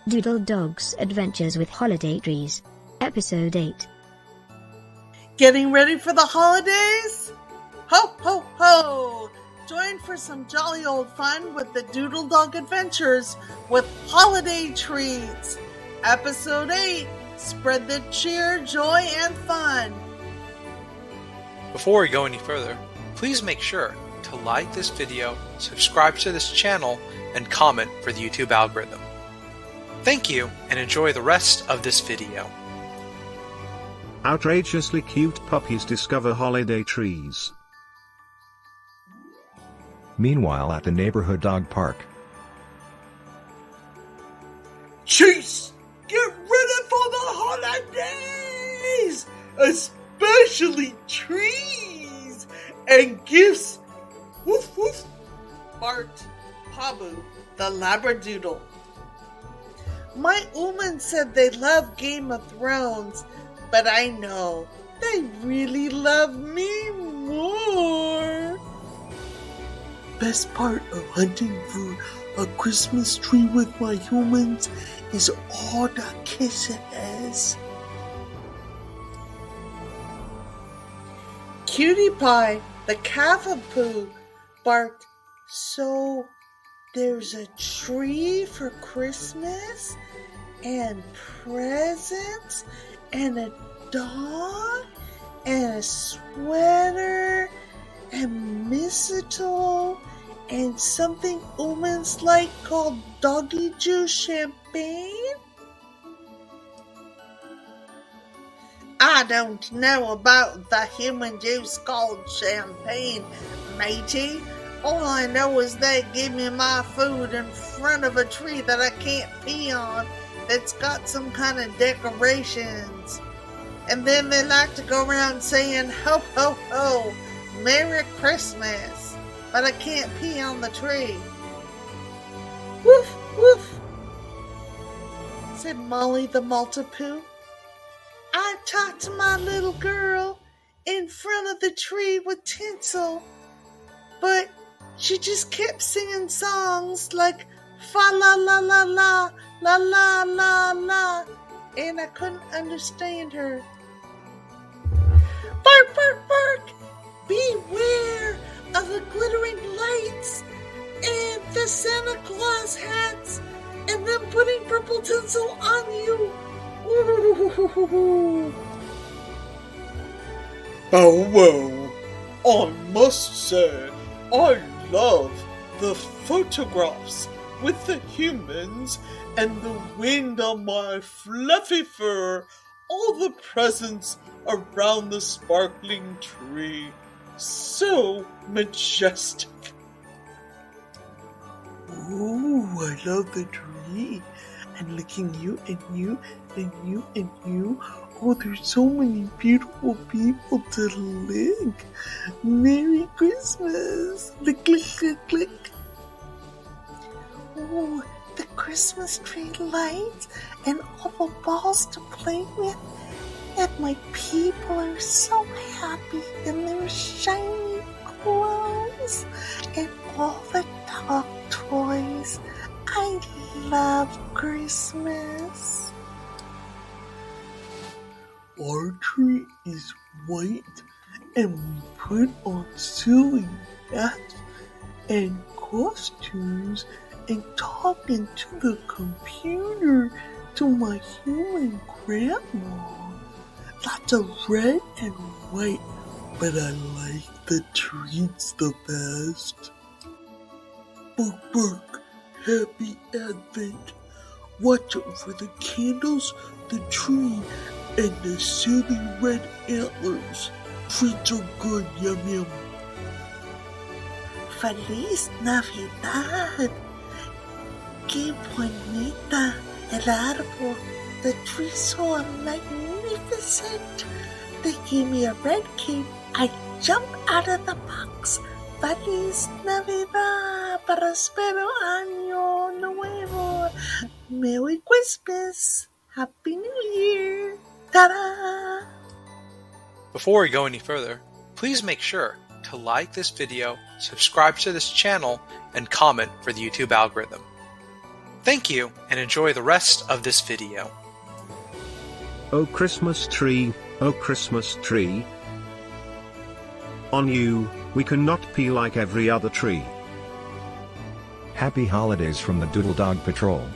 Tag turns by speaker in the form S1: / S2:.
S1: Doodle Dog's Adventures with Holiday Trees, Episode 8.
S2: Getting ready for the holidays? Ho, ho, ho! Join for some jolly old fun with the Doodle Dog Adventures with Holiday Treats. Episode 8. Spread the cheer, joy, and fun.
S3: Before we go any further, please make sure to like this video, subscribe to this channel, and comment for the YouTube algorithm. Thank you, and enjoy the rest of this video.
S4: Outrageously cute puppies discover holiday trees. Meanwhile, at the neighborhood dog park.
S2: Chase! Get ready for the holidays! Especially trees and gifts! Woof woof! Barked Pabu, the Labradoodle. My woman said they love Game of Thrones, but I know they really love me more. Best part of hunting for a Christmas tree with my humans is all the kisses. Cutie Pie, the Cavapoo, barked, "So there's a tree for Christmas and presents and a dog and a sweater and mistletoe and something humans like called doggy juice champagne?" "I don't know about the human juice called champagne, matey. All I know is they give me my food in front of a tree that I can't pee on that's got some kind of decorations. And then they like to go around saying, ho, ho, ho, Merry Christmas, but I can't pee on the tree." "Woof, woof," said Molly the Maltipoo. "I talked to my little girl in front of the tree with tinsel, but she just kept singing songs like fa la la la la, la la la la, and I couldn't understand her." "Bark, bark, bark! Beware of the glittering lights and the Santa Claus hats and them putting purple tinsel on you. Ooh." "Oh, well, I must say, I love the photographs with the humans and the wind on my fluffy fur, all the presents around the sparkling tree. So majestic." "Ooh, I love the tree. And licking you and you and you and you. Oh, there's so many beautiful people to lick. Merry Christmas. Lick, lick, lick, lick." "Oh, the Christmas tree lights and all the balls to play with. And my people are so happy in their shiny clothes. And all the dog toys. I love Christmas." "Our tree is white and we put on silly hats and costumes and talk into the computer to my human grandma. Lots of red and white, but I like the treats the best. Bark, bark, happy Advent. Watch out for the candles, the tree, and the silly red antlers. Treats are good, yum yum." "Feliz Navidad. Qué bonita el árbol. The tree's so magnificent. They gave me a red cape. I jumped out of the box. Feliz Navidad. Prospero año nuevo. Merry Christmas. Happy New Year. Ta-da!"
S3: Before we go any further, please make sure to like this video, subscribe to this channel, and comment for the YouTube algorithm. Thank you, and enjoy the rest of this video.
S4: Oh Christmas tree, oh Christmas tree. On you, we cannot be like every other tree.
S5: Happy holidays from the Doodle Dog Patrol.